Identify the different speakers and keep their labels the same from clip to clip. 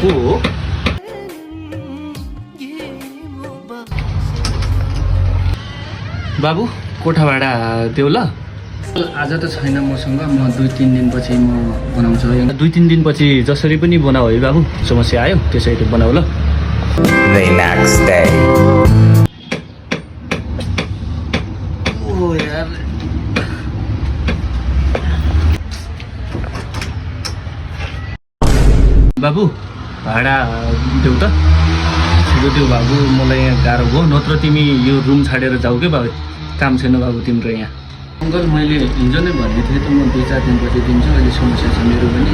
Speaker 1: को हो? बाबु कोठा भाडा देऊ ल। आज त छैन मसँग, म 2-3 दिनपछि म बनाउँछु है। 2-3 दिनपछि जसरी पनि बनाऊ है बाबु, समस्या आयो त्यसरी बनाऊ ल।
Speaker 2: The next day.
Speaker 1: ओ यार बाबु भाडा देऊ त, छिटो देऊ बाबु, मलाई यहाँ गाह्रो भयो। नत्र तिमी यो रुम छाडेर जाऊ के बाबु, काम छैन बाबु तिम्रो यहाँ। अङ्कल मैले हिजो नै भनेको थिएँ त, म 2-4 दिनपछि दिन्छु, अहिले समस्या छ मेरो पनि।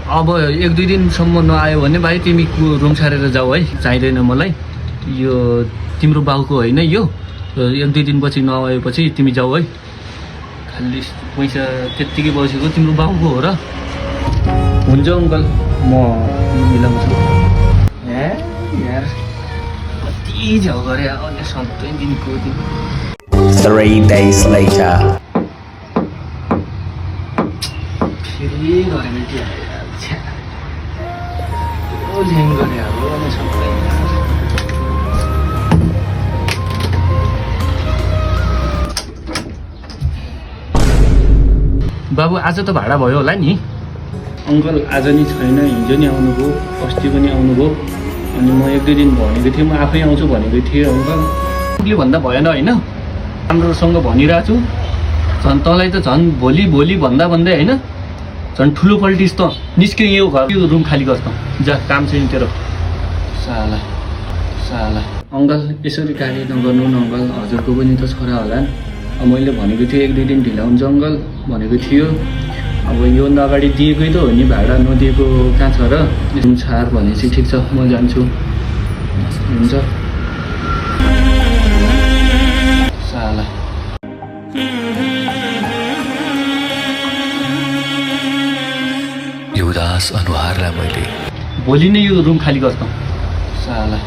Speaker 1: अब 1-2 दिनसम्म नआयो भने भाइ तिमी रुम छाडेर जाऊ है, चाहिँदैन मलाई। यो तिम्रो बाउको होइन यो, 1-2 दिनपछि नआएपछि तिमी जाऊ है। खालि पैसा त्यत्तिकै बसेको तिम्रो बाउको हो र। हुन्छ अङ्कल म मिलाउँछु। यार कति झ्याउ गरे अहिले सधैँ दिनको दिन।
Speaker 2: 3 days later.
Speaker 1: फेरि गरेन कि ल्याङ गरे अब सधैँ। बाबु आज त भाडा भयो होला नि? अङ्कल आज नि छैन, हिजो नि आउनुभयो, अस्ति पनि आउनुभयो। अनि म 1-2 दिन भनेको थिएँ, म आफै आउँछु भनेको थिएँ अङ्कल। उसले भन्दा भएन होइन, राम्रोसँग भनिरहेको छु। झन् तँलाई त झन् भोलि भन्दा भन्दै होइन, झन् ठुलो पल्टिस त। निस्क्यो यो घर, यो रुम खाली गर्छ जा, काम छैन तेरो। साला अङ्कल यसरी कार्य नगर्नु न अङ्कल, हजुरको पनि त छोरा होला नि। अब मैले भनेको थिएँ 1-2 दिन ढिला हुन्छ अङ्कल भनेको थियो। अब योभन्दा अगाडि दिएकै त हो नि, भाडा नदिएको कहाँ छ र। रुम छाड भनेपछि ठिक छ, म जान्छु। हुन्छ साला।
Speaker 2: यो उदास अनुहारलाई मैले
Speaker 1: भोलि नै यो रुम खाली गर्छ साला।